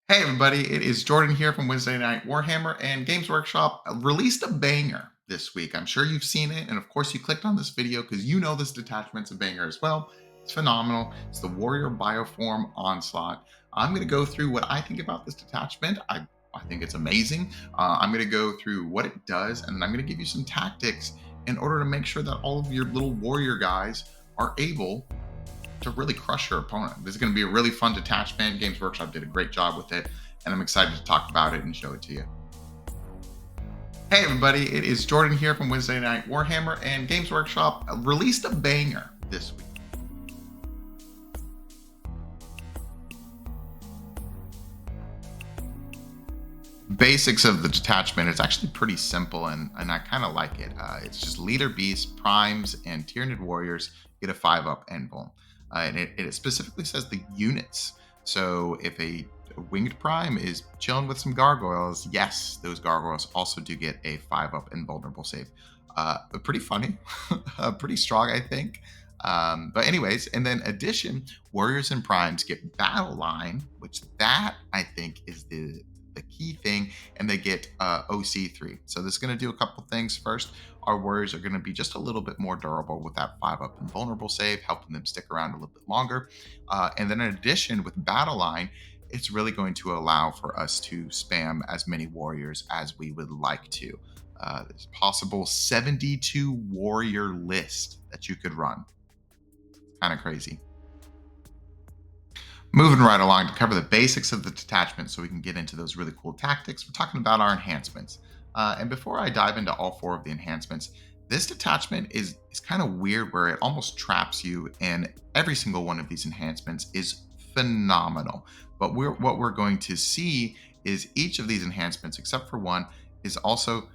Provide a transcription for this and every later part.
Hey everybody, it is Jordan here from Wednesday Night Warhammer, and Games Workshop released a banger this week. I'm sure you've seen it, and of course you clicked on this video because you know this detachment's a banger as well. It's phenomenal. It's the Warrior Bioform Onslaught. I'm going to go through what I think about this detachment. I think it's amazing. I'm going to go through what it does, and then I'm going to give you some tactics in order to make sure that all of your little warrior guys are able to really crush your opponent. This is going to be a really fun detachment. Games Workshop did a great job with it, and I'm excited to talk about it and show it to you. Hey everybody, it is Jordan here from Wednesday Night Warhammer, and Games Workshop released a banger this week. Basics of the detachment, it's actually pretty simple, and I kind of like it. It's just leader beasts, primes, and Tyranid warriors get a 5-up end vuln. And it specifically says the units. So if a winged prime is chilling with some gargoyles, yes, those gargoyles also do get a 5-up invulnerable save. Pretty funny, pretty strong, I think. But anyways, and then addition, warriors and primes get battle line, which that I think is the key thing, and they get OC3. So this is going to do a couple things. First, our warriors are going to be just a little bit more durable with that 5-up invulnerable save, helping them stick around a little bit longer. And then in addition, with battle line, it's really going to allow for us to spam as many warriors as we would like to. There's a possible 72 warrior list that you could run. Kind of crazy. Moving right along to cover the basics of the detachment so we can get into those really cool tactics, we're talking about our enhancements. And before I dive into all 4 of the enhancements, this detachment is kind of weird where it almost traps you, and every single one of these enhancements is phenomenal. But what we're going to see is each of these enhancements, except for one, is also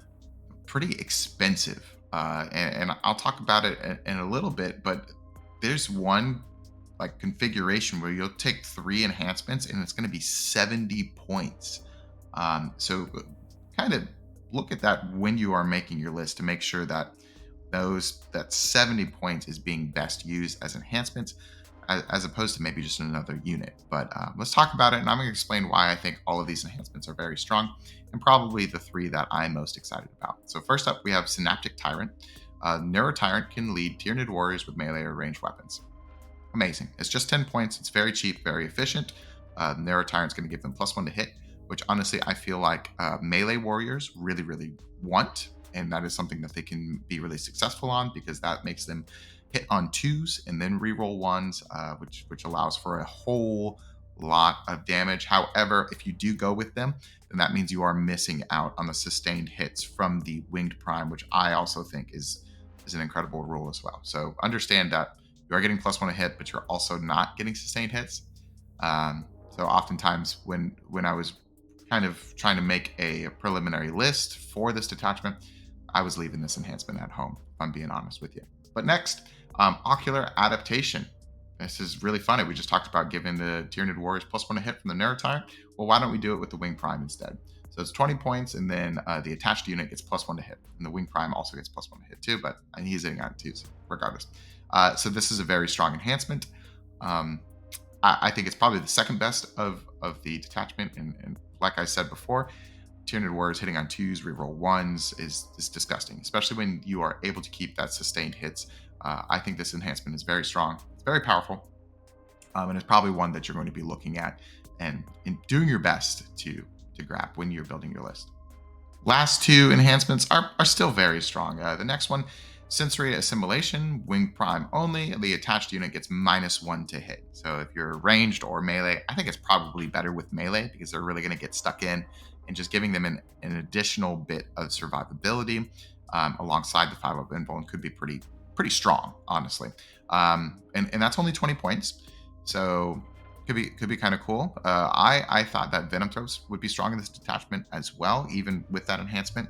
pretty expensive. And I'll talk about it in a little bit, but there's one like configuration where you'll take 3 enhancements and it's going to be 70 points. So kind of look at that when you are making your list to make sure that that 70 points is being best used as enhancements as opposed to maybe just another unit. But let's talk about it, and I'm going to explain why I think all of these enhancements are very strong, and probably the 3 that I'm most excited about. So first up, we have Synaptic Tyrant. Neuro Tyrant can lead Tyranid warriors with melee or ranged weapons. Amazing. It's just 10 points. It's very cheap, very efficient. Narrow Tyrant's going to give them +1 to hit, which honestly I feel like melee warriors really, really want. And that is something that they can be really successful on because that makes them hit on 2s and then reroll 1s, which allows for a whole lot of damage. However, if you do go with them, then that means you are missing out on the sustained hits from the Winged Prime, which I also think is an incredible rule as well. So understand that you are getting +1 to hit, but you're also not getting sustained hits. So oftentimes when I was kind of trying to make a preliminary list for this detachment, I was leaving this enhancement at home, if I'm being honest with you. But next, Ocular Adaptation. This is really funny. We just talked about giving the Tyranid warriors +1 to hit from the Narrow Tyrant. Well, why don't we do it with the Wing Prime instead? So it's 20 points, and then the attached unit gets +1 to hit. And the Wing Prime also gets +1 to hit too, but he's hitting on 2s regardless. So this is a very strong enhancement. I think it's probably the second best of the detachment. And like I said before, Tyranid warriors hitting on 2s, reroll 1s is disgusting, especially when you are able to keep that sustained hits. I think this enhancement is very strong. It's very powerful. And it's probably one that you're going to be looking at and doing your best to grab when you're building your list. Last 2 enhancements are still very strong. The next one, Sensory Assimilation, Wing Prime only. The attached unit gets -1 to hit. So if you're ranged or melee, I think it's probably better with melee because they're really going to get stuck in, and just giving them an additional bit of survivability alongside the 5-up invuln could be pretty strong, honestly. And that's only 20 points. So could be kind of cool. I thought that Venom Throats would be strong in this detachment as well, even with that enhancement.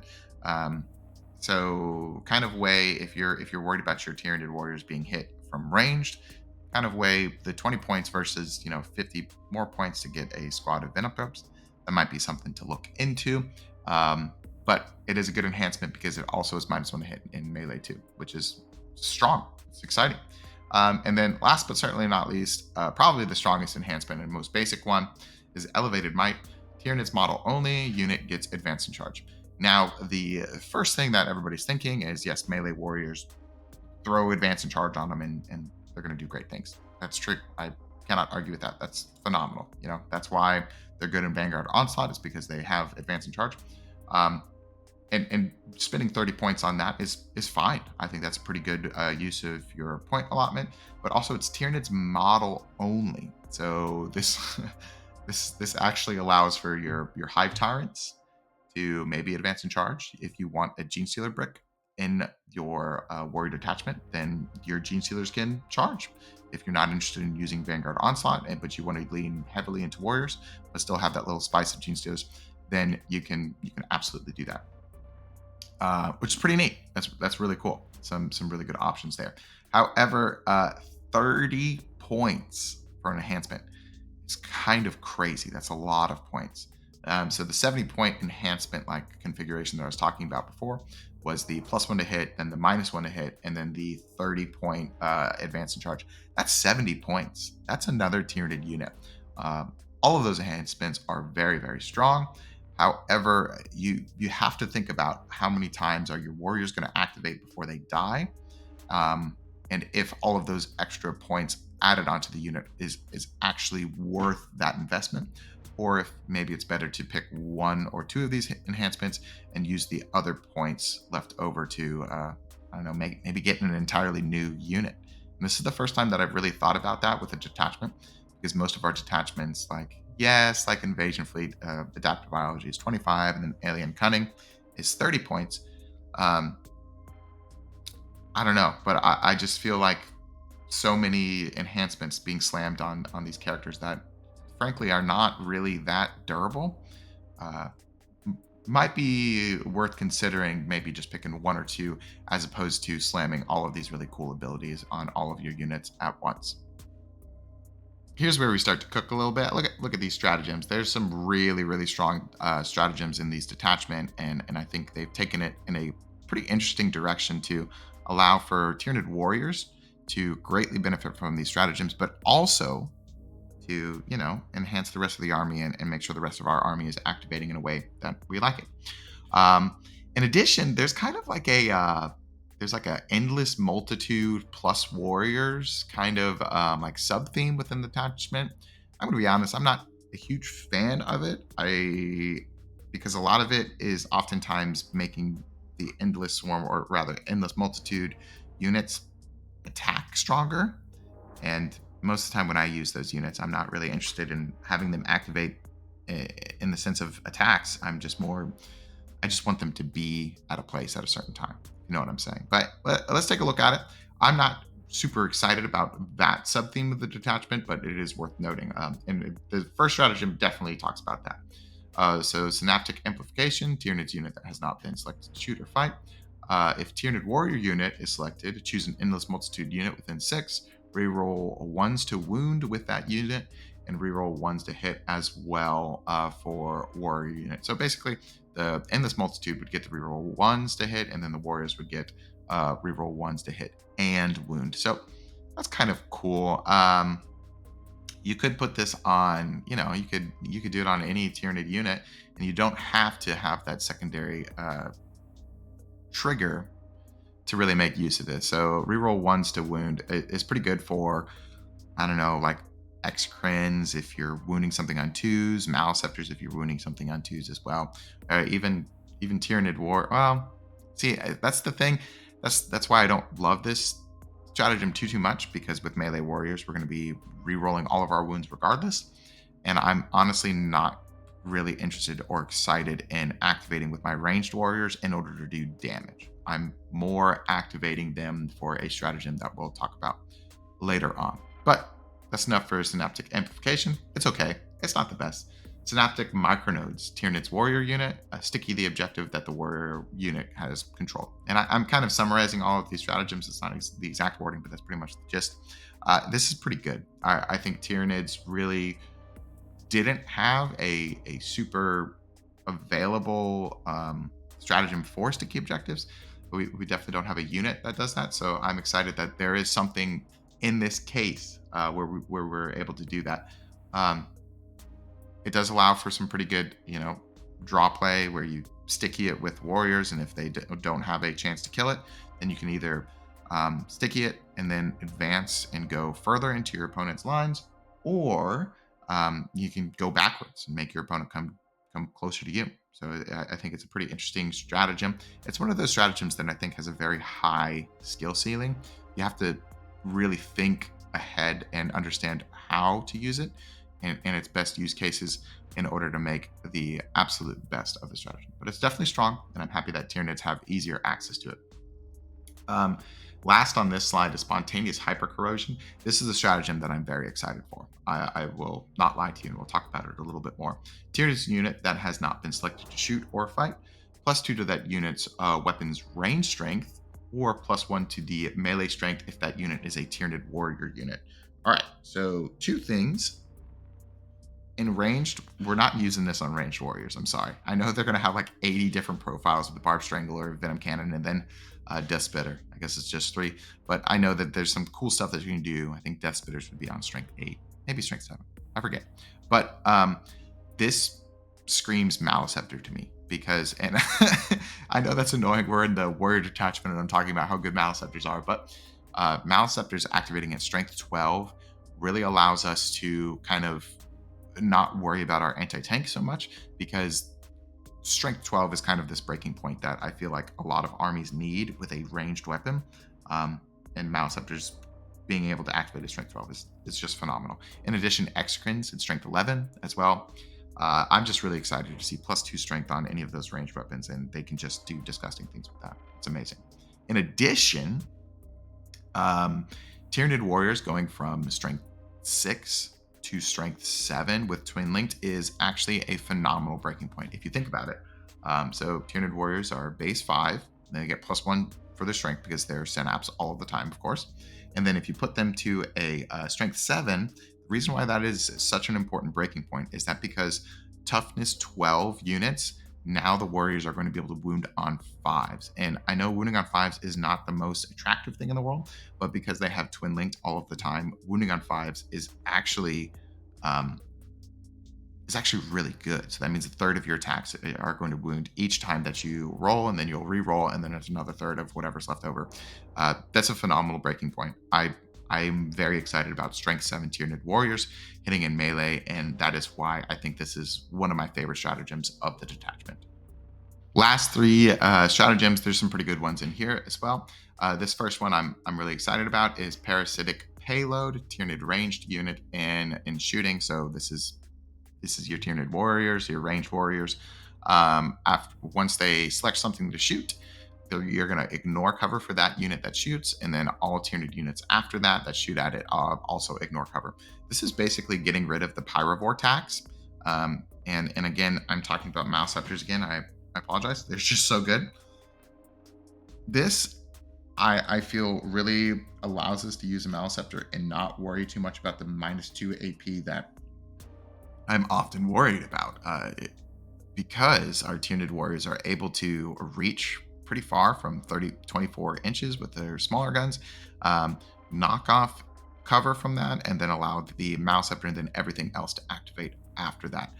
So kind of way if you're worried about your Tyranid warriors being hit from ranged, kind of way the 20 points versus 50 more points to get a squad of Venom Throats. That might be something to look into. But it is a good enhancement because it also is -1 to hit in melee too, which is strong. It's exciting. And then last but certainly not least, probably the strongest enhancement and most basic one is elevated might. Tyranid's model only unit gets advanced in charge. Now, the first thing that everybody's thinking is yes, melee warriors throw advance and charge on them, and they're going to do great things. That's true. I cannot argue with that. That's phenomenal. That's why they're good in Vanguard Onslaught, is because they have advance and charge. Um, and spending 30 points on that is fine. I think that's a pretty good use of your point allotment. But also, it's Tyranid's model only. So this this actually allows for your hive tyrants to maybe advance in charge. If you want a gene stealer brick in your warrior detachment, then your gene stealers can charge. If you're not interested in using Vanguard Onslaught, but you want to lean heavily into warriors, but still have that little spice of gene stealers, then you can absolutely do that, which is pretty neat. That's really cool. Some really good options there. However, 30 points for an enhancement. It's kind of crazy. That's a lot of points. So the 70-point enhancement like configuration that I was talking about before was the +1 to hit, then the -1 to hit, and then the 30-point advance in charge. That's 70 points. That's another Tyranid unit. All of those enhancements are very, very strong. However, you have to think about how many times are your warriors going to activate before they die, um, and if all of those extra points added onto the unit is actually worth that investment, or if maybe it's better to pick one or two of these enhancements and use the other points left over to I don't know, maybe get an entirely new unit. And this is the first time that I've really thought about that with a detachment, because most of our detachments, like yes, like Invasion Fleet, Adaptive Biology is 25, and then Alien Cunning is 30 points. Um, I don't know, but I just feel like so many enhancements being slammed on these characters that frankly are not really that durable. Uh, might be worth considering maybe just picking one or two as opposed to slamming all of these really cool abilities on all of your units at once. Here's where we start to cook a little bit. Look at these stratagems. There's some really really strong stratagems in these detachment, and I think they've taken it in a pretty interesting direction to allow for Tyranid warriors to greatly benefit from these stratagems, but also to enhance the rest of the army, and make sure the rest of our army is activating in a way that we like it. In addition, there's kind of like there's like a endless multitude plus warriors kind of like sub theme within the detachment. I'm gonna be honest, I'm not a huge fan of it. Because a lot of it is oftentimes making the endless swarm, or rather endless multitude units, attack stronger. And most of the time when I use those units, I'm not really interested in having them activate in the sense of attacks. I just want them to be at a place at a certain time. You know what I'm saying? But let's take a look at it. I'm not super excited about that sub theme of the detachment, but it is worth noting. And the first stratagem definitely talks about that. So Synaptic Amplification, Tyranid's unit that has not been selected to shoot or fight. If Tyranid Warrior unit is selected, choose an Endless Multitude unit within 6, reroll ones to wound with that unit, and reroll ones to hit as well for Warrior unit. So basically, the Endless Multitude would get the reroll ones to hit, and then the Warriors would get reroll ones to hit and wound. So that's kind of cool. You could put this on, you could do it on any Tyranid unit, and you don't have to have that secondary trigger to really make use of this. So reroll ones to wound is pretty good for, I don't know, like X-Crins if you're wounding something on twos, Maliceptors if you're wounding something on twos as well. Even Tyranid War. Well, see, that's the thing. That's why I don't love this stratagem too much, because with melee warriors we're going to be re-rolling all of our wounds regardless, and I'm honestly not really interested or excited in activating with my ranged warriors in order to do damage. I'm more activating them for a stratagem that we'll talk about later on. But that's enough for Synaptic Amplification. It's okay. It's not the best. Synaptic Micronodes, Tyranid's warrior unit, sticky the objective that the warrior unit has control. And I'm kind of summarizing all of these stratagems. It's not the exact wording, but that's pretty much the gist. This is pretty good. I think Tyranids really didn't have a super available stratagem for sticky objectives. We definitely don't have a unit that does that. So I'm excited that there is something in this case where we're able to do that. Um, It does allow for some pretty good, draw play where you sticky it with warriors, and if they don't have a chance to kill it, then you can either sticky it and then advance and go further into your opponent's lines, or you can go backwards and make your opponent come closer to you. So I think it's a pretty interesting stratagem. It's one of those stratagems that I think has a very high skill ceiling. You have to really think ahead and understand how to use it and its best use cases in order to make the absolute best of the stratagem. But it's definitely strong, and I'm happy that Tyranids have easier access to it. Um, Last on this slide is spontaneous hypercorrosion. This is a stratagem that I'm very excited for. I will not lie to you, and we'll talk about it a little bit more. Tyranids unit that has not been selected to shoot or fight, +2 to that unit's weapon's range strength, or +1 to the melee strength if that unit is a Tyranid warrior unit. All right, so two things in ranged, we're not using this on ranged warriors. I'm sorry. I know they're going to have like 80 different profiles with the Barb Strangler, Venom Cannon, and then Death Spitter. I guess it's just 3. But I know that there's some cool stuff that you can do. I think Death Spitters would be on strength 8, maybe strength 7. I forget. But this screams Maliceptor to me because, and I know that's annoying. We're in the warrior detachment and I'm talking about how good Maliceptors are, but Maliceptors activating at strength 12 really allows us to kind of not worry about our anti-tank so much, because strength 12 is kind of this breaking point that I feel like a lot of armies need with a ranged weapon. And Maliceptors being able to activate at strength 12 is just phenomenal. In addition, Exocrines in strength 11 as well. I'm just really excited to see +2 strength on any of those ranged weapons, and they can just do disgusting things with that. It's amazing. In addition, Tyranid Warriors going from strength 6 to strength 7 with Twin Linked is actually a phenomenal breaking point if you think about it. So Tyranid Warriors are base 5, they get +1 for their strength because they're synapse all of the time, of course. And then if you put them to a strength 7, the reason why that is such an important breaking point is that because toughness 12 units, now the warriors are going to be able to wound on 5s. And I know wounding on 5s is not the most attractive thing in the world, but because they have twin linked all of the time, wounding on 5s um, is actually really good. So that means a third of your attacks are going to wound each time that you roll, and then you'll re-roll, and then it's another third of whatever's left over. That's a phenomenal breaking point. I'm very excited about Strength 7 Tyranid Warriors hitting in melee, and that is why I think this is one of my favorite stratagems of the detachment. Last 3 stratagems, there's some pretty good ones in here as well. This first one I'm really excited about is Parasitic Payload, Tyranid ranged unit in shooting. So this is your Tyranid warriors, your ranged warriors. Once they select something to shoot, you're going to ignore cover for that unit that shoots, and then all Tyranid units after that shoot at it also ignore cover. This is basically getting rid of the Pyrovore tax. And again, I'm talking about Maliceptors again. I apologize. They're just so good. This I feel really allows us to use a Maliceptor and not worry too much about the -2 AP that I'm often worried about, because our Tyranid warriors are able to reach pretty far from 24 inches with their smaller guns, knock off cover from that, and then allow the Maliceptor and then everything else to activate after that.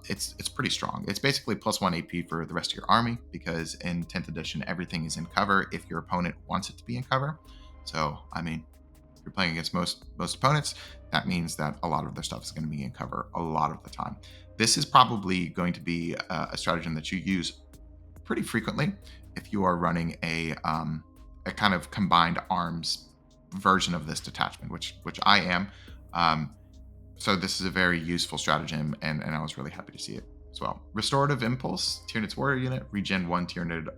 It's pretty strong. It's basically +1 AP for the rest of your army, because in 10th edition everything is in cover if your opponent wants it to be in cover. So I mean, if you're playing against most opponents, that means that a lot of their stuff is going to be in cover a lot of the time. This is probably going to be a stratagem that you use pretty frequently if you are running a kind of combined arms version of this detachment, which I am. So this is a very useful stratagem, and I was really happy to see it as well. Restorative Impulse, Tyranid's Warrior Unit, regen 1 Tyranid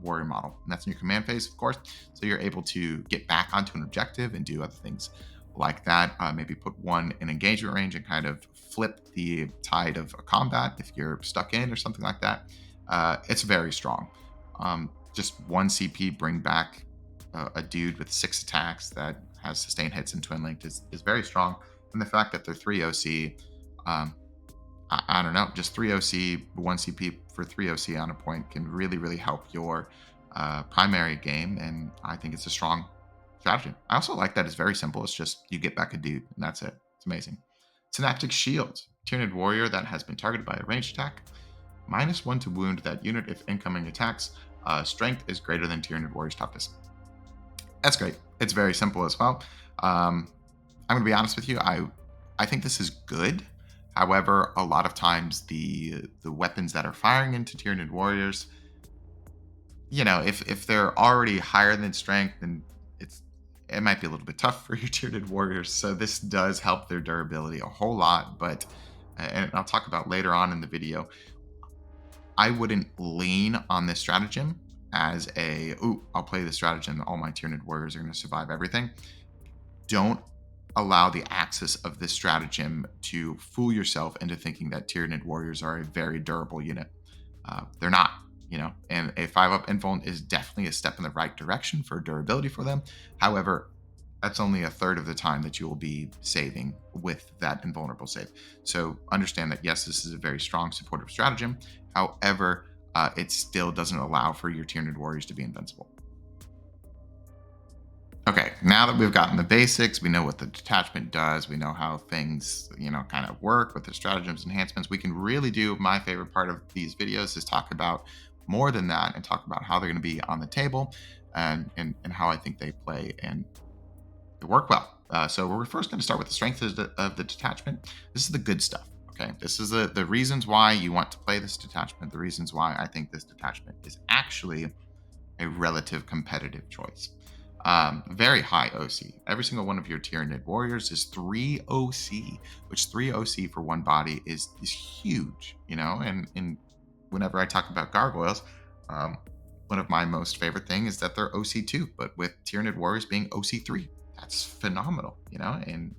Warrior model. And that's in your command phase, of course. So you're able to get back onto an objective and do other things like that. Maybe put 1 in engagement range and kind of flip the tide of a combat if you're stuck in or something like that. It's very strong. Just 1 CP, bring back a dude with 6 attacks that has sustained hits and twin linked is very strong. And the fact that they're 3 OC, I don't know, just 3 OC, 1 CP for 3 OC on a point can really, really help your primary game. And I think it's a strong strategy. I also like that it's very simple. It's just you get back a dude, and that's it. It's amazing. Synaptic Shield. Tyranid warrior that has been targeted by a ranged attack, -1 to wound that unit if incoming attacks. Strength is greater than Tyranid warrior's toughness. That's great. It's very simple as well. Um, I'm going to be honest with you. I think this is good. However, a lot of times the weapons that are firing into Tyranid warriors, if they're already higher than strength, then it might be a little bit tough for your Tyranid warriors. So this does help their durability a whole lot. But and I'll talk about later on in the video, I wouldn't lean on this stratagem as I'll play this stratagem. All my Tyranid warriors are going to survive everything. Don't allow the axis of this stratagem to fool yourself into thinking that Tyranid warriors are a very durable unit. They're not, and a 5-up invuln is definitely a step in the right direction for durability for them. However, that's only a third of the time that you will be saving with that invulnerable save. So understand that, yes, this is a very strong supportive stratagem. However, it still doesn't allow for your Tyranid warriors to be invincible. Okay, now that we've gotten the basics, we know what the detachment does, we know how things, kind of work with the stratagems enhancements. We can really do my favorite part of these videos is talk about more than that and talk about how they're going to be on the table and how I think they play and they work well. So we're first going to start with the strength of the detachment. This is the good stuff. Okay, this is the reasons why you want to play this detachment, the reasons why I think this detachment is actually a relative competitive choice. Very high OC. Every single one of your Tyranid warriors is 3 OC, which 3 OC for one body is huge, and whenever I talk about gargoyles, one of my most favorite thing is that they're OC2, but with Tyranid warriors being OC3, that's phenomenal, and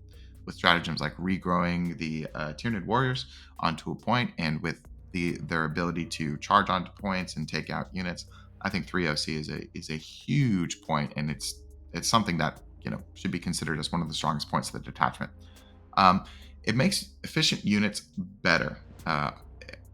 with stratagems like regrowing the Tyranid warriors onto a point and with their ability to charge onto points and take out units, I think 3OC is a huge point, and it's something that should be considered as one of the strongest points of the detachment. Um, it makes efficient units better.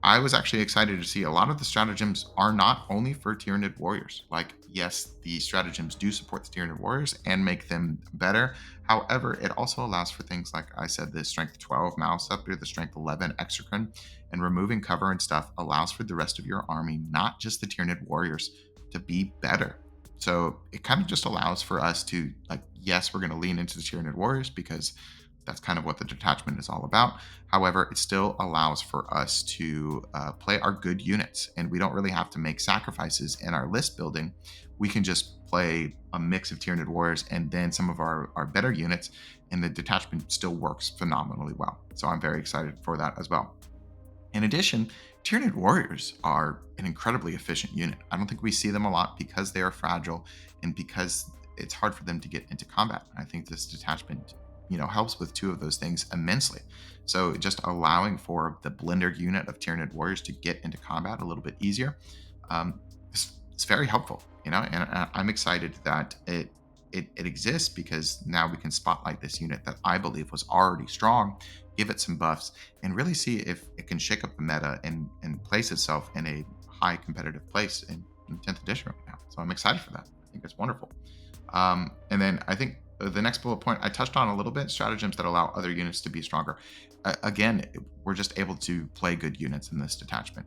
I was actually excited to see a lot of the stratagems are not only for Tyranid warriors. Like, yes, the stratagems do support the Tyranid warriors and make them better. However, it also allows for things like I said, the strength 12 mouse up here, the strength 11 exocrine, and removing cover and stuff allows for the rest of your army, not just the Tyranid warriors, to be better. So it kind of just allows for us to, like, yes, we're going to lean into the Tyranid warriors because that's kind of what the detachment is all about. However, it still allows for us to play our good units, and we don't really have to make sacrifices in our list building. We can just play a mix of Tyranid warriors and then some of our better units, and the detachment still works phenomenally well. So I'm very excited for that as well. In addition, Tyranid warriors are an incredibly efficient unit. I don't think we see them a lot because they are fragile and because it's hard for them to get into combat. I think this detachment, helps with two of those things immensely. So just allowing for the blender unit of Tyranid warriors to get into combat a little bit easier, it's very helpful. And I'm excited that it exists because now we can spotlight this unit that I believe was already strong, give it some buffs, and really see if it can shake up the meta and place itself in a high competitive place in 10th edition right now. So I'm excited for that. I think it's wonderful. And then I think the next bullet point I touched on a little bit, stratagems that allow other units to be stronger. Again, we're just able to play good units in this detachment.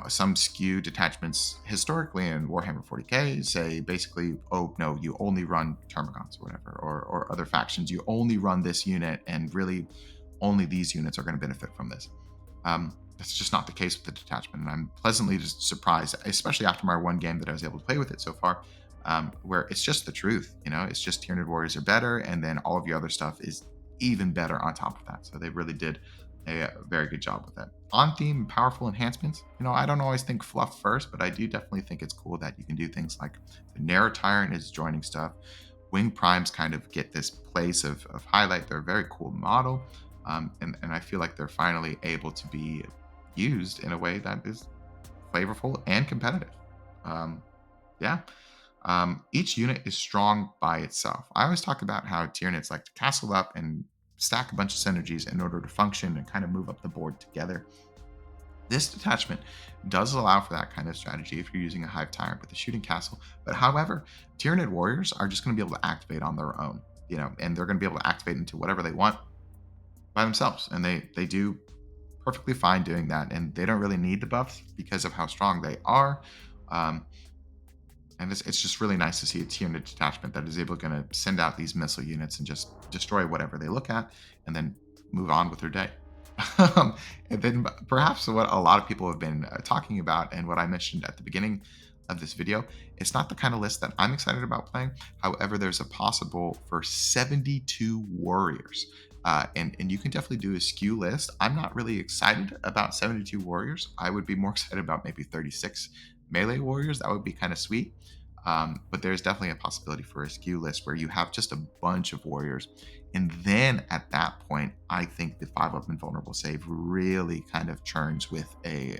Some skew detachments historically in Warhammer 40k say basically, oh no, you only run Termagants or whatever, or other factions, you only run this unit, and really only these units are going to benefit from this. That's just not the case with the detachment, and I'm pleasantly just surprised, especially after my one game that I was able to play with it so far, where it's just the truth. It's just Tyranid warriors are better, and then all of your other stuff is even better on top of that. So they really did a very good job with that. On theme, powerful enhancements. I don't always think fluff first, but I do definitely think it's cool that you can do things like the Narrow Tyrant is joining stuff. Wing Primes kind of get this place of highlight. They're a very cool model, and I feel like they're finally able to be used in a way that is flavorful and competitive. Yeah. Each unit is strong by itself. I always talk about how Tyranids like to castle up and stack a bunch of synergies in order to function and kind of move up the board together. This detachment does allow for that kind of strategy if you're using a Hive Tyrant with a shooting castle. But however, Tyranid warriors are just going to be able to activate on their own, and they're going to be able to activate into whatever they want by themselves. And they do perfectly fine doing that, and they don't really need the buffs because of how strong they are. Um, and it's just really nice to see a Tyranid detachment that is able to send out these missile units and just destroy whatever they look at, and then move on with their day. And then perhaps what a lot of people have been talking about, and what I mentioned at the beginning of this video, it's not the kind of list that I'm excited about playing. However, there's a possible for 72 warriors. And you can definitely do a skew list. I'm not really excited about 72 warriors. I would be more excited about maybe 36 melee warriors. That would be kind of sweet. But there's definitely a possibility for a skew list where you have just a bunch of warriors. And then at that point, I think the 5-up invulnerable save really kind of churns with a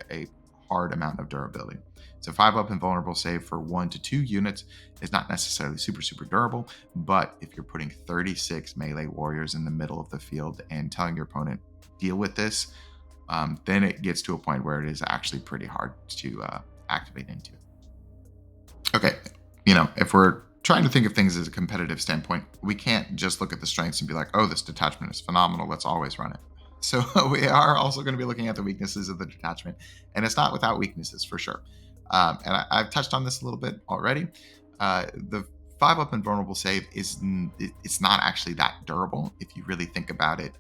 hard amount of durability. So 5-up invulnerable save for 1 to 2 units is not necessarily super, super durable. But if you're putting 36 melee warriors in the middle of the field and telling your opponent, deal with this, then it gets to a point where it is actually pretty hard to activate into. Okay, if we're trying to think of things as a competitive standpoint, we can't just look at the strengths and be like, oh, this detachment is phenomenal. Let's always run it. So we are also going to be looking at the weaknesses of the detachment, and it's not without weaknesses for sure. I've touched on this a little bit already. The 5-up invulnerable save it's not actually that durable if you really think about it.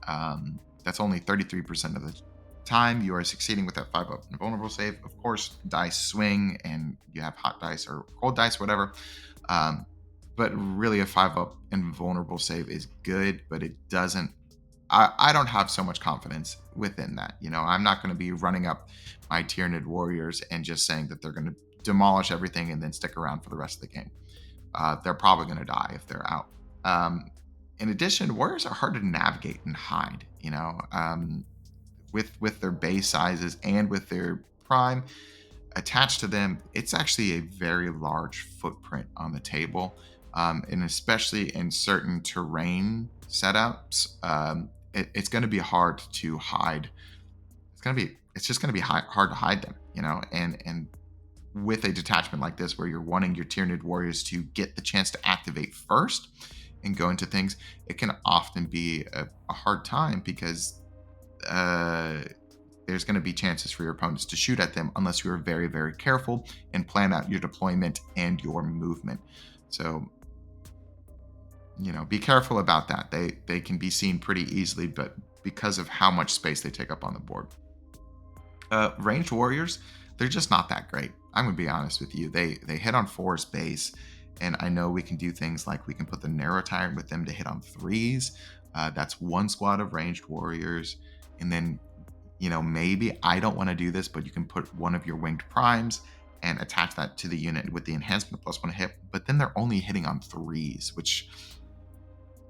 That's only 33% of the time you are succeeding with that 5-up invulnerable save. Of course, dice swing and you have hot dice or cold dice, whatever. But really, a 5-up invulnerable save is good, but it doesn't. I don't have so much confidence within that. I'm not going to be running up my Tyranid warriors and just saying that they're going to demolish everything and then stick around for the rest of the game. They're probably going to die if they're out. In addition, warriors are hard to navigate and hide. With their base sizes and with their prime attached to them, it's actually a very large footprint on the table, and especially in certain terrain setups, it's going to be hard to hide. It's just going to be hard to hide them, and with a detachment like this where you're wanting your Tyranid warriors to get the chance to activate first and go into things, it can often be a hard time because there's going to be chances for your opponents to shoot at them unless you are very, very careful and plan out your deployment and your movement. So, be careful about that. They can be seen pretty easily, but because of how much space they take up on the board. Ranged warriors, they're just not that great. I'm gonna be honest with you. They hit on 4's base, and I know we can do things like we can put the narrow tyrant with them to hit on 3s. That's one squad of ranged warriors, and then maybe I don't want to do this, but you can put one of your winged primes and attach that to the unit with the enhancement +1 hit. But then they're only hitting on 3s, which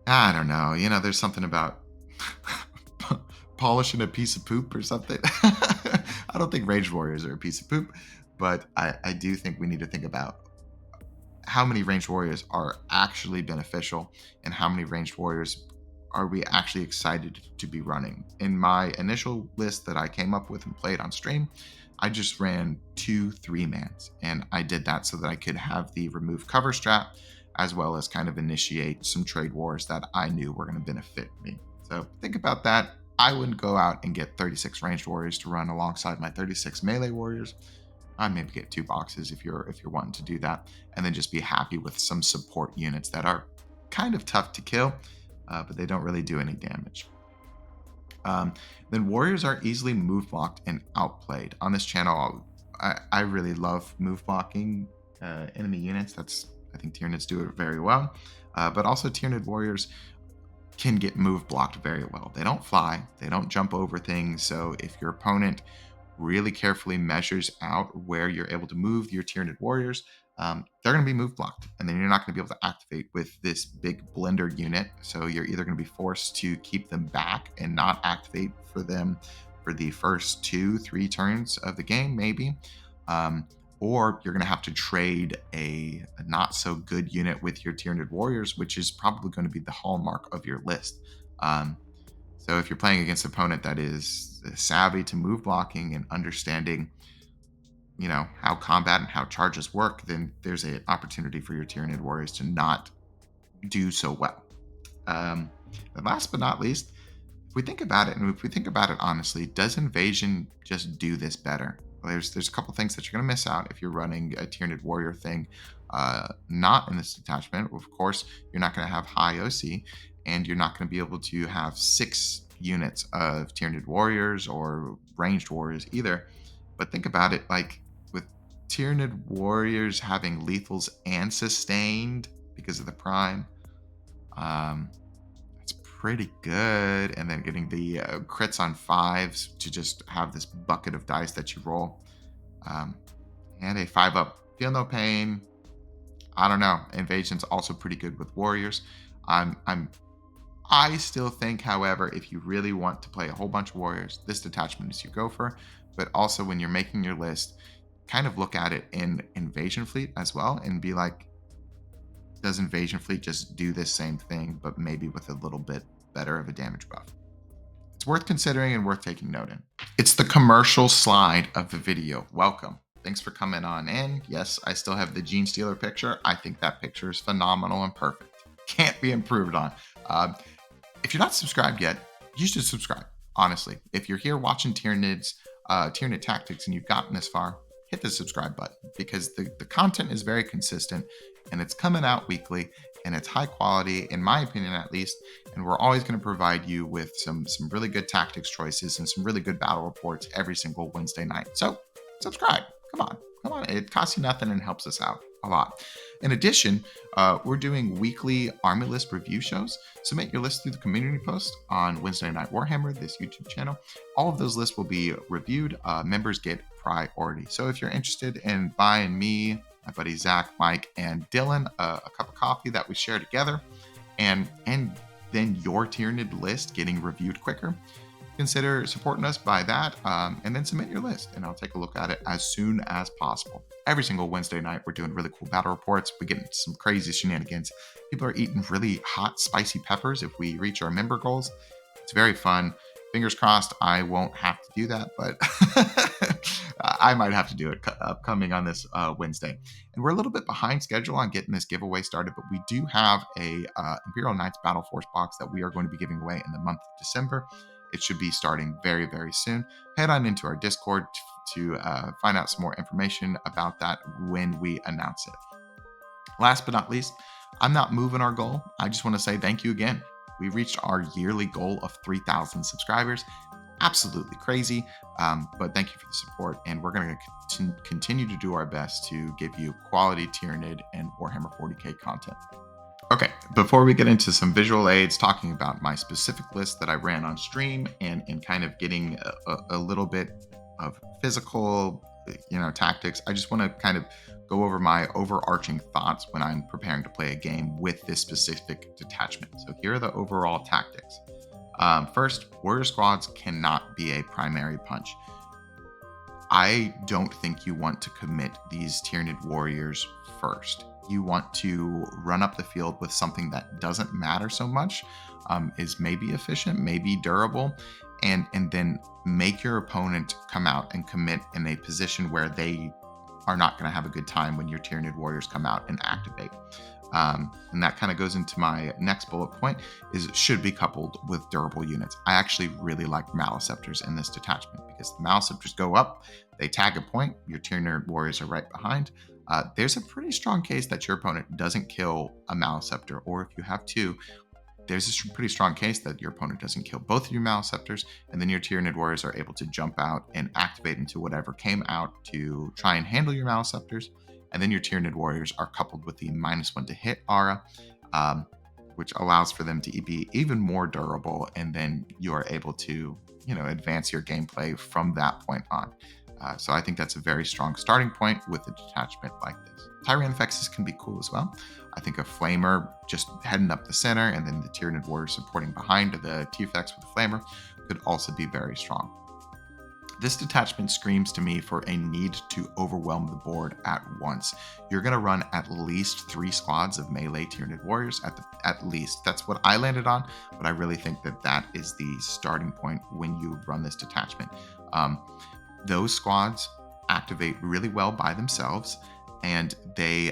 I don't know. There's something about polishing a piece of poop or something. I don't think ranged warriors are a piece of poop, but I do think we need to think about how many ranged warriors are actually beneficial and how many ranged warriors are we actually excited to be running. In my initial list that I came up with and played on stream, I just ran 2 3-mans, and I did that so that I could have the remove cover strat as well as kind of initiate some trade wars that I knew were going to benefit me. So think about that. I wouldn't go out and get 36 ranged warriors to run alongside my 36 melee warriors. I'd maybe get 2 boxes if you're wanting to do that, and then just be happy with some support units that are kind of tough to kill, but they don't really do any damage. Then warriors are easily move blocked and outplayed. On this channel, I really love move blocking enemy units. I think Tyranids do it very well, but also Tyranid warriors can get move blocked very well. They don't fly, they don't jump over things. So if your opponent really carefully measures out where you're able to move your Tyranid warriors, they're going to be move blocked, and then you're not going to be able to activate with this big blender unit. So you're either going to be forced to keep them back and not activate for them for the first 2-3 turns of the game, maybe, or you're going to have to trade a not so good unit with your Tyranid warriors, which is probably going to be the hallmark of your list. So if you're playing against an opponent that is savvy to move blocking and understanding, how combat and how charges work, then there's an opportunity for your Tyranid warriors to not do so well. And last but not least, If we think about it, and if we think about it honestly, does Invasion just do this better? Well, there's a couple things that you're going to miss out if you're running a Tyranid Warrior thing, not in this detachment. Of course, you're not going to have high OC, and you're not going to be able to have 6 units of Tyranid Warriors or ranged warriors either. But think about it, like with Tyranid Warriors having lethals and sustained because of the Prime. It's pretty good. And then getting the crits on 5s to just have this bucket of dice that you roll. Um, and a 5-up. Feel no pain. I don't know. Invasion's also pretty good with warriors. I'm I still think, however, if you really want to play a whole bunch of warriors, this detachment is your go for. But also when you're making your list, kind of look at it in Invasion Fleet as well and be like, does Invasion Fleet just do this same thing, but maybe with a little bit better of a damage buff? It's worth considering and worth taking note in. It's the commercial slide of the video. Welcome. Thanks for coming on in. Yes, I still have the Gene Stealer picture. I think that picture is phenomenal and perfect. Can't be improved on. If you're not subscribed yet, you should subscribe. Honestly, if you're here watching Tyranid Tactics and you've gotten this far, hit the subscribe button because the content is very consistent and it's coming out weekly and it's high quality, in my opinion at least. And we're always going to provide you with some really good tactics choices and some really good battle reports every single Wednesday night. So subscribe. Come on. It costs you nothing and helps us out a lot. In addition, we're doing weekly army list review shows. Submit your list through the community post on Wednesday Night Warhammer, this YouTube channel. All of those lists will be reviewed. Members get priority. So if you're interested in buying me, my buddy Zach, Mike, and Dylan a cup of coffee that we share together, and then your Tyranid list getting reviewed quicker, consider supporting us by that, and then submit your list, and I'll take a look at it as soon as possible. Every single Wednesday night, we're doing really cool battle reports. We get into some crazy shenanigans. People are eating really hot, spicy peppers if we reach our member goals. It's very fun. Fingers crossed I won't have to do that, but I might have to do it upcoming on this Wednesday. And we're a little bit behind schedule on getting this giveaway started, but we do have a Imperial Knights Battle Force box that we are going to be giving away in the month of December. It should be starting very, very soon. Head on into our Discord to find out some more information about that when we announce it. Last but not least, I'm not moving our goal. I just want to say thank you again. We reached our yearly goal of 3,000 subscribers. Absolutely crazy, but thank you for the support, and we're going to continue to do our best to give you quality Tyranid and Warhammer 40k content. Okay, before we get into some visual aids, talking about my specific list that I ran on stream and kind of getting a little bit of physical, tactics, I just want to kind of go over my overarching thoughts when I'm preparing to play a game with this specific detachment. So here are the overall tactics. First, warrior squads cannot be a primary punch. I don't think you want to commit these Tyranid warriors first. You want to run up the field with something that doesn't matter so much, is maybe efficient, maybe durable, and then make your opponent come out and commit in a position where they are not going to have a good time when your Tyranid warriors come out and activate. And that kind of goes into my next bullet point, is it should be coupled with durable units. I actually really like Maliceptors in this detachment because the Maliceptors go up, they tag a point, your Tyranid warriors are right behind. There's a pretty strong case that your opponent doesn't kill a Maliceptor, or if you have two, there's a pretty strong case that your opponent doesn't kill both of your Maliceptors, and then your Tyranid warriors are able to jump out and activate into whatever came out to try and handle your Maliceptors. And then your Tyranid warriors are coupled with the -1 to hit aura, which allows for them to be even more durable. And then you are able to, advance your gameplay from that point on. So I think that's a very strong starting point with a detachment like this. Tyranid can be cool as well. I think a Flamer just heading up the center and then the Tyranid warrior supporting behind the T-Fex with the Flamer could also be very strong. This detachment screams to me for a need to overwhelm the board at once. You're going to run at least 3 squads of melee Tyranid warriors at least. That's what I landed on, but I really think that is the starting point when you run this detachment. Those squads activate really well by themselves, and they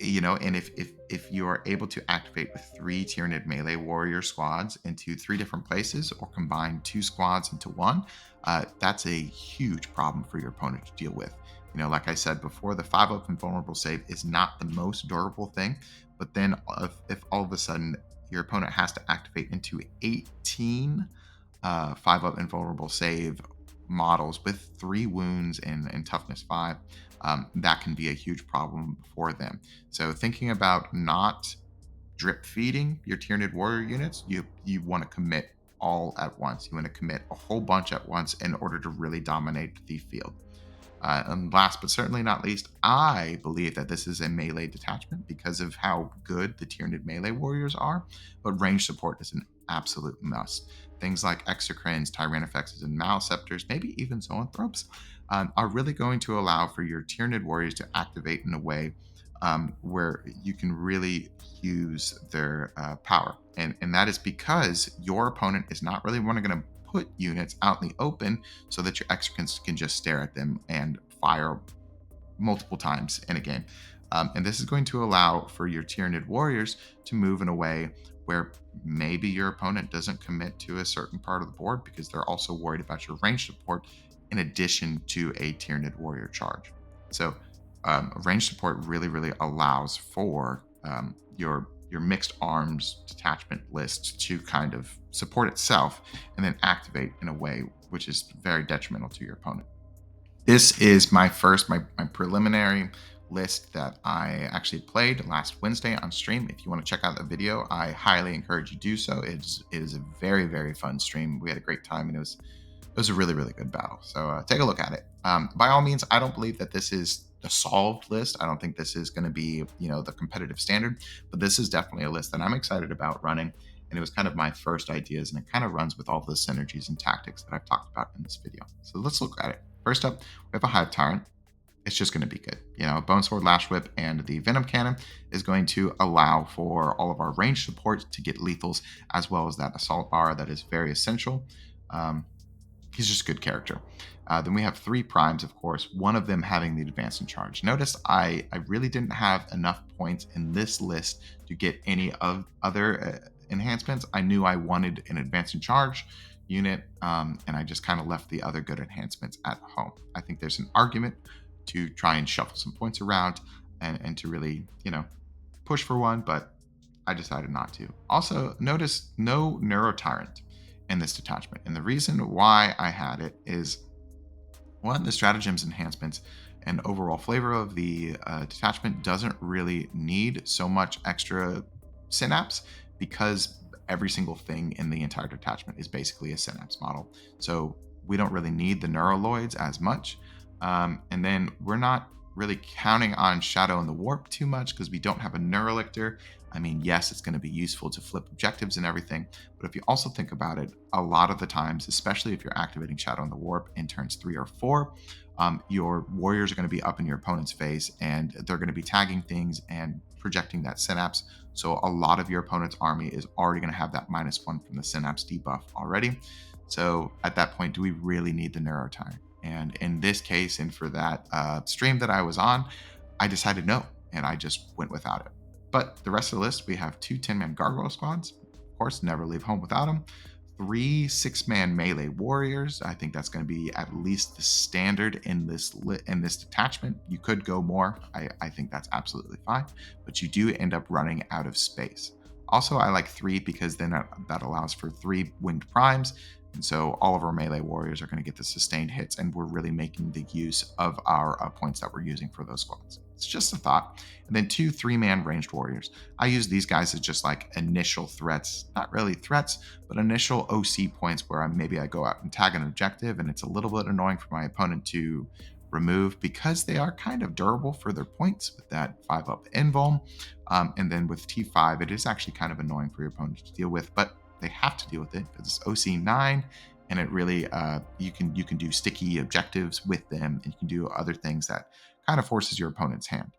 And if you are able to activate with three Tyranid melee warrior squads into three different places, or combine two squads into one, that's a huge problem for your opponent to deal with. Like I said before, the 5-up invulnerable save is not the most durable thing, but then if all of a sudden your opponent has to activate into 18 5-up invulnerable save models with 3 wounds and toughness 5, that can be a huge problem for them. So thinking about not drip feeding your Tyranid warrior units, you want to commit all at once. You want to commit a whole bunch at once in order to really dominate the field. And last but certainly not least, I believe that this is a melee detachment because of how good the Tyranid melee warriors are, but range support is an absolute must. Things like Exocrines, Tyranifexes, and Maleceptors, maybe even Zoanthropes, are really going to allow for your Tyranid warriors to activate in a way where you can really use their power. And that is because your opponent is not really going to put units out in the open so that your executes can just stare at them and fire multiple times in a game. And this is going to allow for your Tyranid warriors to move in a way where maybe your opponent doesn't commit to a certain part of the board because they're also worried about your range support in addition to a Tyranid warrior charge. So range support really, really allows for your mixed arms detachment list to kind of support itself and then activate in a way which is very detrimental to your opponent. This is my preliminary list that I actually played last Wednesday on stream. If you want to check out the video, I highly encourage you to do so. It is a very, very fun stream. We had a great time, and it was a really, really good battle. So take a look at it. By all means, I don't believe that this is the solved list. I don't think this is going to be, the competitive standard, but this is definitely a list that I'm excited about running. And it was kind of my first ideas, and it kind of runs with all the synergies and tactics that I've talked about in this video. So let's look at it. First up, we have a Hive Tyrant. It's just going to be good. Bone Sword, Lash Whip, and the Venom Cannon is going to allow for all of our range support to get lethals, as well as that Assault Aura that is very essential. He's just a good character. Then we have 3 primes, of course, one of them having the advance in charge. Notice I really didn't have enough points in this list to get any of other enhancements. I knew I wanted an advance in charge unit, and I just kind of left the other good enhancements at home. I think there's an argument to try and shuffle some points around and to really, push for one, but I decided not to. Also, notice no Neurotyrant in this detachment. And the reason why I had it is, one, the stratagems enhancements and overall flavor of the detachment doesn't really need so much extra synapse because every single thing in the entire detachment is basically a synapse model. So we don't really need the neuraloids as much. And then we're not really counting on Shadow in the Warp too much because we don't have a Neurolictor. I mean, yes, it's going to be useful to flip objectives and everything, but if you also think about it, a lot of the times, especially if you're activating Shadow in the Warp in turns 3 or 4, your warriors are going to be up in your opponent's face and they're going to be tagging things and projecting that synapse. So a lot of your opponent's army is already going to have that -1 from the synapse debuff already. So at that point, do we really need the Neurotime? And in this case, and for that stream that I was on, I decided no, and I just went without it. But the rest of the list, we have 2 10-man gargoyle squads. Of course, never leave home without them. 3 6-man melee warriors. I think that's going to be at least the standard in this detachment. You could go more. I think that's absolutely fine, but you do end up running out of space. Also, I like 3 because then that allows for 3 winged primes. And so all of our melee warriors are going to get the sustained hits, and we're really making the use of our points that we're using for those squads. It's just a thought. And then 2 3-man ranged warriors. I use these guys as just like initial threats, not really threats, but initial OC points where maybe I go out and tag an objective, and it's a little bit annoying for my opponent to remove because they are kind of durable for their points with that 5-up invuln. And then with T5, it is actually kind of annoying for your opponent to deal with, but they have to deal with it because it's OC9, and it really you can do sticky objectives with them, and you can do other things that kind of forces your opponent's hand.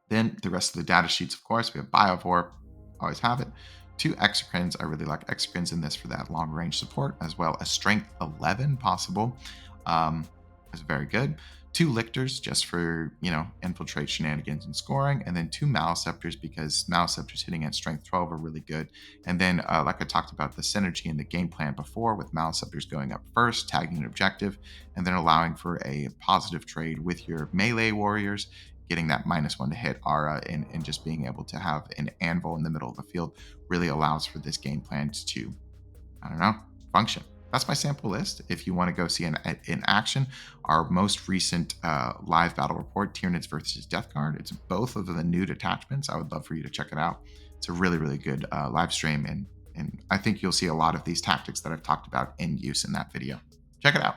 Then the rest of the data sheets, of course, we have Bioform, always have it. 2 Exocrines, I really like Exocrines in this for that long range support, as well as Strength 11 possible. Is very good. two lictors just for, infiltrate shenanigans and scoring, and then two maliceptors because maliceptors hitting at strength 12 are really good. And then, like I talked about the synergy in the game plan before, with maliceptors going up first, tagging an objective, and then allowing for a positive trade with your melee warriors, getting that -1 to hit aura, and just being able to have an anvil in the middle of the field really allows for this game plan to, I don't know, function. That's my sample list. If you want to go see in action, our most recent live battle report, Tyranids versus Death Guard. It's both of the new detachments. I would love for you to check it out. It's a really, really good live stream, and I think you'll see a lot of these tactics that I've talked about in use in that video. Check it out.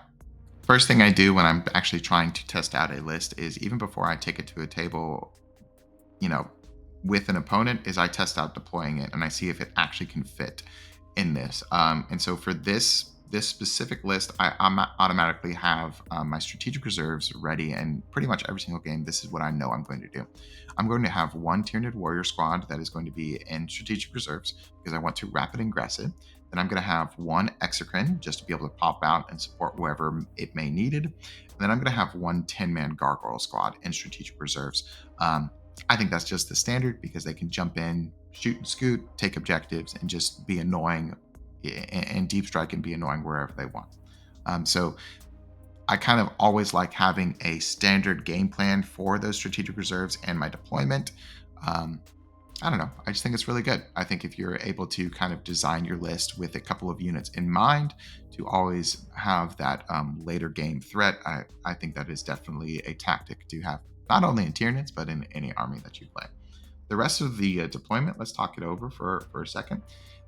First thing I do when I'm actually trying to test out a list is, even before I take it to a table, you know, with an opponent, is I test out deploying it and I see if it actually can fit in this. And so for this specific list, I'm automatically have my strategic reserves ready, and pretty much every single game, this is what I know I'm going to do. I'm going to have one Tyranid warrior squad that is going to be in strategic reserves because I want to rapid ingress it. Then I'm going to have one exocrine just to be able to pop out and support whoever it may needed. And then I'm going to have one 10-man gargoyle squad in strategic reserves. I think that's just the standard because they can jump in, shoot and scoot, take objectives, and just be annoying, and deep strike and be annoying wherever they want. So I kind of always like having a standard game plan for those strategic reserves and my deployment. I don't know. I just think it's really good. I think if you're able to kind of design your list with a couple of units in mind to always have that later game threat, I think that is definitely a tactic to have, not only in Tyranids, but in any army that you play. The rest of the deployment, let's talk it over for a second.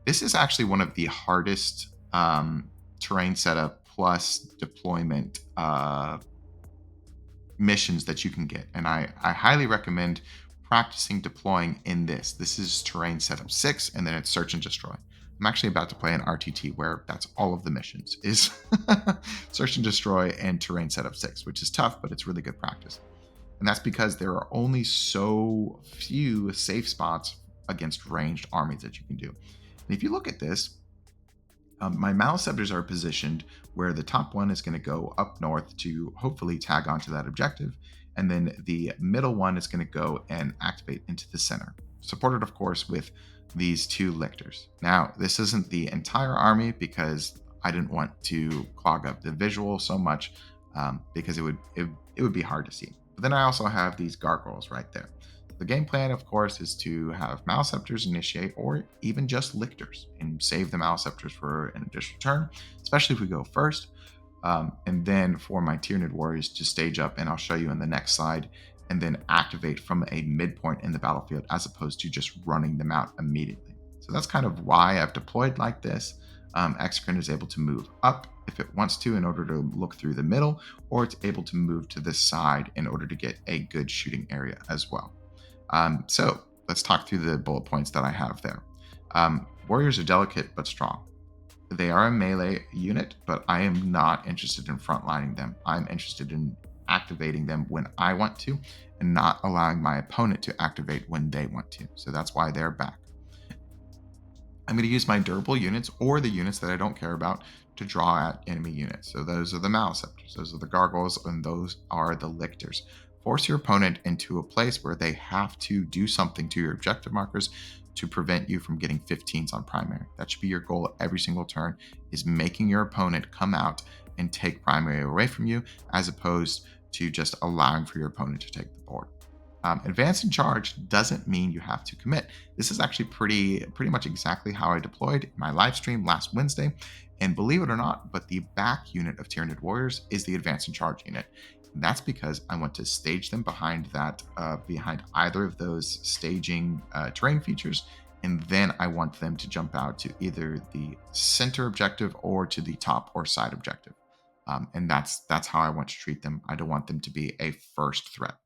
This is actually one of the hardest terrain setup plus deployment missions that you can get. And I highly recommend practicing deploying in this. This is terrain setup 6, and then it's search and destroy. I'm actually about to play an RTT where that's all of the missions is search and destroy and terrain setup 6, which is tough, but it's really good practice. And that's because there are only so few safe spots against ranged armies that you can do. And if you look at this, my maliceptors are positioned where the top one is going to go up north to hopefully tag onto that objective. And then the middle one is going to go and activate into the center, supported, of course, with these two lictors. Now, this isn't the entire army because I didn't want to clog up the visual so much, because it would be hard to see. But then I also have these gargoyles right there. The game plan, of course, is to have maliceptors initiate, or even just lictors, and save the maliceptors for an additional turn, especially if we go first. And then for my Tyranid warriors to stage up, and I'll show you in the next slide, and then activate from a midpoint in the battlefield as opposed to just running them out immediately. So that's kind of why I've deployed like this. Exocrine is able to move up if it wants to in order to look through the middle, or it's able to move to this side in order to get a good shooting area as well. So let's talk through the bullet points that I have there. Warriors are delicate but strong. They are a melee unit, but I am not interested in frontlining them. I'm interested in activating them when I want to and not allowing my opponent to activate when they want to. So that's why they're back. I'm going to use my durable units, or the units that I don't care about, to draw at enemy units. So those are the maliceptors, those are the gargoyles, and those are the lictors. Force your opponent into a place where they have to do something to your objective markers to prevent you from getting 15s on primary. That should be your goal every single turn, is making your opponent come out and take primary away from you, as opposed to just allowing for your opponent to take the board. Advance and charge doesn't mean you have to commit. This is actually pretty much exactly how I deployed my live stream last Wednesday. And believe it or not, but the back unit of Tyranid warriors is the advance and charge unit. And that's because I want to stage them behind either of those staging terrain features, and then I want them to jump out to either the center objective or to the top or side objective. And that's how I want to treat them. I don't want them to be a first threat.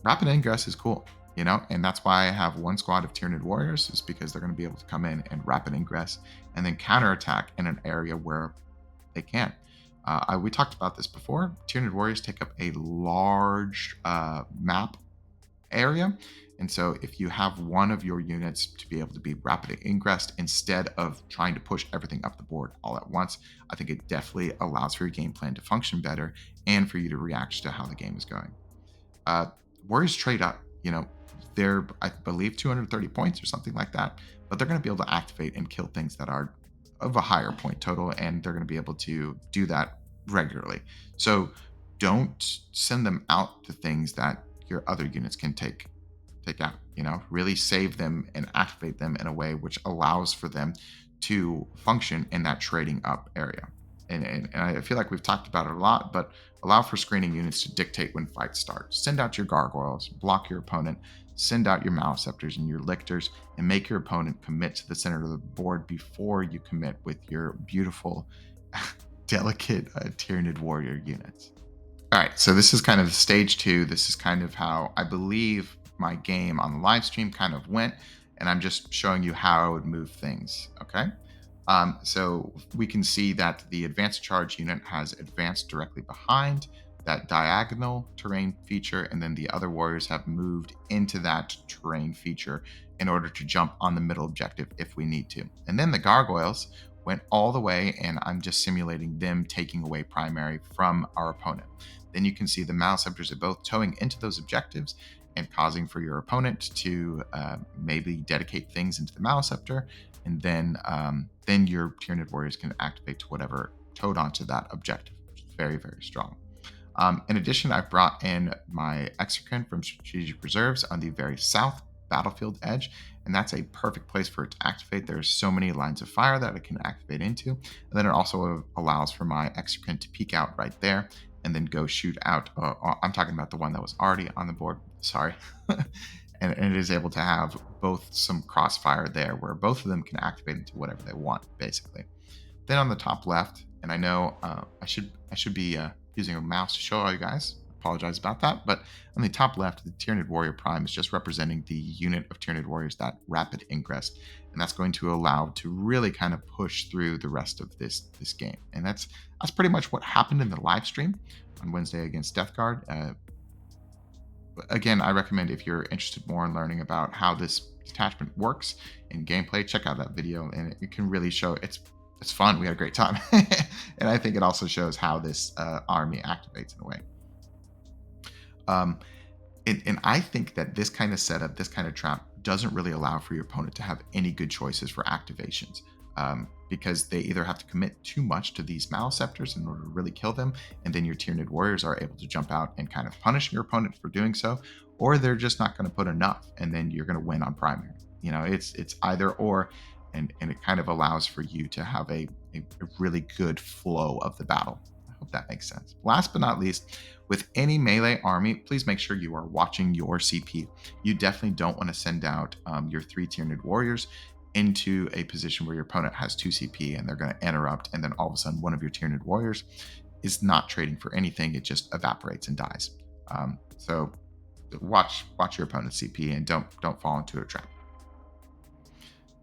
Rapid ingress is cool, and that's why I have one squad of Tyranid warriors, is because they're going to be able to come in and rapid ingress and then counterattack in an area where they can. We talked about this before. Tyranid warriors take up a large map area. And so if you have one of your units to be able to be rapidly ingressed instead of trying to push everything up the board all at once, I think it definitely allows for your game plan to function better and for you to react to how the game is going. Uh, Warriors trade up. They're, I believe, 230 points or something like that, but they're going to be able to activate and kill things that are of a higher point total, and they're going to be able to do that regularly. So don't send them out to things that your other units can take out. Really save them and activate them in a way which allows for them to function in that trading up area. And I feel like we've talked about it a lot, but allow for screening units to dictate when fights start. Send out your gargoyles, block your opponent, send out your maleceptors and your lictors, and make your opponent commit to the center of the board before you commit with your beautiful, delicate Tyranid warrior units. All right, so this is kind of stage two. This is kind of how I believe my game on the live stream kind of went, and I'm just showing you how I would move things. Okay. So we can see that the advanced charge unit has advanced directly behind that diagonal terrain feature, and then the other warriors have moved into that terrain feature in order to jump on the middle objective if we need to. And then the gargoyles went all the way, and I'm just simulating them taking away primary from our opponent. Then you can see the maleceptors are both towing into those objectives and causing for your opponent to maybe dedicate things into the maleceptor, and then your Tyranid warriors can activate to whatever towed onto that objective, which is very, very strong. In addition, I've brought in my Exarchant from Strategic Reserves on the very south battlefield edge, and that's a perfect place for it to activate. There's so many lines of fire that it can activate into, and then it also allows for my Exarchant to peek out right there and then go shoot out. I'm talking about the one that was already on the board. Sorry. And it is able to have both some crossfire there where both of them can activate into whatever they want, basically. Then on the top left, and I know I should be using a mouse to show all you guys. Apologize about that. But on the top left, the Tyranid Warrior Prime is just representing the unit of Tyranid Warriors that rapid ingress, and that's going to allow to really kind of push through the rest of this game. And that's pretty much what happened in the live stream on Wednesday against Death Guard. Again, I recommend if you're interested more in learning about how this detachment works in gameplay, check out that video, and it can really show it's fun. We had a great time, and I think it also shows how this army activates in a way. And I think that this kind of setup, this kind of trap, doesn't really allow for your opponent to have any good choices for activations. Because they either have to commit too much to these maleceptors in order to really kill them, and then your Tyranid warriors are able to jump out and kind of punish your opponent for doing so, or they're just not going to put enough, and then you're going to win on primary. It's either or, and it kind of allows for you to have a really good flow of the battle. I hope that makes sense. Last but not least, with any melee army, please make sure you are watching your CP. You definitely don't want to send out your 3 Tyranid warriors into a position where your opponent has 2 CP and they're going to interrupt, and then all of a sudden one of your Tyranid warriors is not trading for anything. It just evaporates and dies. So watch your opponent's CP and don't fall into a trap.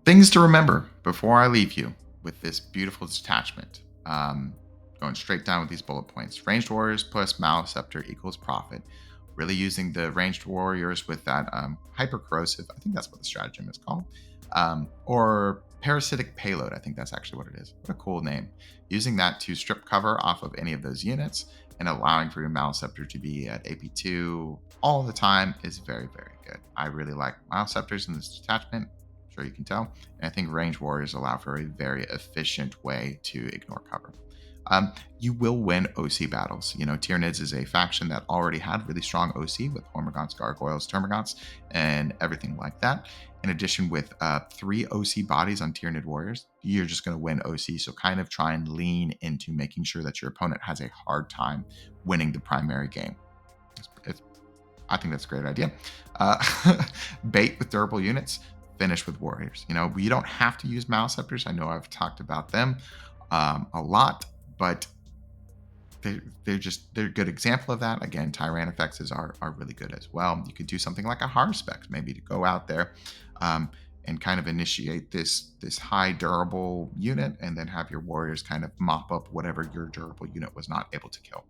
Things to remember before I leave you with this beautiful detachment. Going straight down with these bullet points. Ranged warriors plus maleceptor equals profit. Really using the ranged warriors with that hyper corrosive, I think that's what the stratagem is called, or parasitic payload. I think that's actually what it is. What a cool name. Using that to strip cover off of any of those units and allowing for your maleceptor to be at AP2 all the time is very, very good. I really like maleceptors in this detachment. I'm sure you can tell. And I think ranged warriors allow for a very efficient way to ignore cover. You will win OC battles. Tyranids is a faction that already had really strong OC with Hormagaunts, Gargoyles, Termagants, and everything like that. In addition, with 3 OC bodies on Tyranid warriors, you're just going to win OC. So kind of try and lean into making sure that your opponent has a hard time winning the primary game. I think that's a great idea. Bait with durable units, finish with warriors. You don't have to use maleceptors. I know I've talked about them a lot, but they're a good example of that. Again, Tyrannifexes are really good as well. You could do something like a Harspex, maybe, to go out there and kind of initiate this high durable unit, and then have your warriors kind of mop up whatever your durable unit was not able to kill.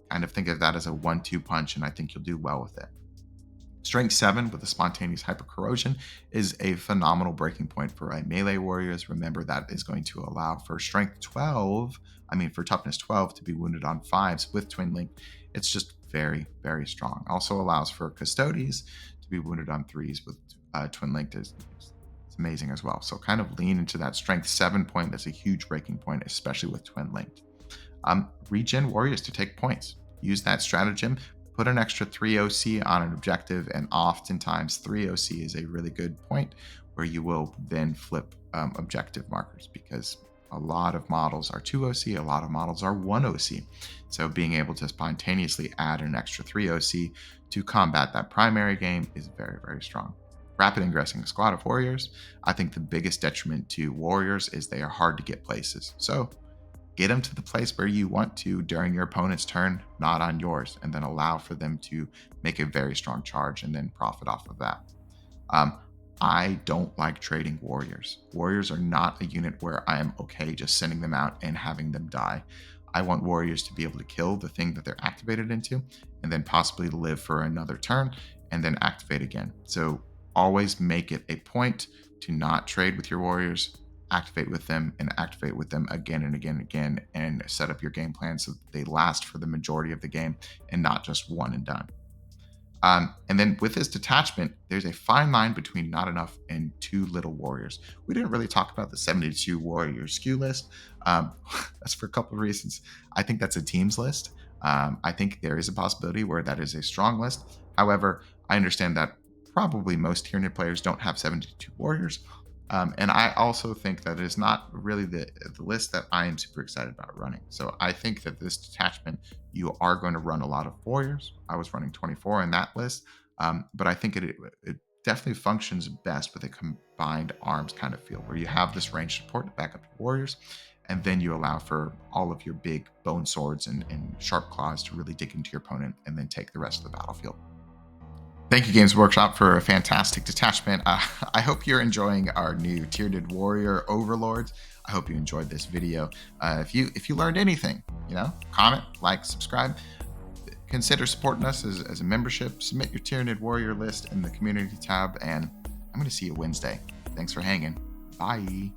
Kind of think of that as a 1-2 punch, and I think you'll do well with it. Strength 7 with the spontaneous hypercorrosion is a phenomenal breaking point for melee warriors. Remember, that is going to allow for strength 12, for toughness 12 to be wounded on 5s with Twin Link. It's just very, very strong. Also allows for custodies to be wounded on 3s with Twin Link. It's amazing as well. So kind of lean into that strength 7 point. That's a huge breaking point, especially with Twin Linked. Regen warriors to take points. Use that stratagem. Put an extra 3 OC on an objective, and oftentimes 3 OC is a really good point where you will then flip objective markers, because a lot of models are 2 OC, a lot of models are 1 OC. So being able to spontaneously add an extra 3 OC to combat that primary game is very, very strong. Rapid ingressing a squad of warriors. I think the biggest detriment to warriors is they are hard to get places. So get them to the place where you want to during your opponent's turn, not on yours, and then allow for them to make a very strong charge and then profit off of that. I don't like trading warriors. Warriors are not a unit where I am okay just sending them out and having them die. I want warriors to be able to kill the thing that they're activated into, and then possibly live for another turn and then activate again. So always make it a point to not trade with your warriors. Activate with them and activate with them again and again and again, and set up your game plan so that they last for the majority of the game and not just one and done. And then with this detachment, there's a fine line between not enough and too little warriors. We didn't really talk about the 72 warrior SKU list. That's for a couple of reasons. I think that's a teams list. I think there is a possibility where that is a strong list. However, I understand that probably most Tyranid players don't have 72 warriors. And I also think that it is not really the list that I am super excited about running. So I think that this detachment, you are going to run a lot of warriors. I was running 24 in that list, but I think it definitely functions best with a combined arms kind of feel, where you have this range support to back up your warriors, and then you allow for all of your big bone swords and sharp claws to really dig into your opponent and then take the rest of the battlefield. Thank you, Games Workshop, for a fantastic detachment. I hope you're enjoying our new Tyranid Warrior Overlords. I hope you enjoyed this video. If you learned anything, comment, like, subscribe. Consider supporting us as a membership. Submit your Tyranid Warrior list in the community tab, and I'm going to see you Wednesday. Thanks for hanging. Bye.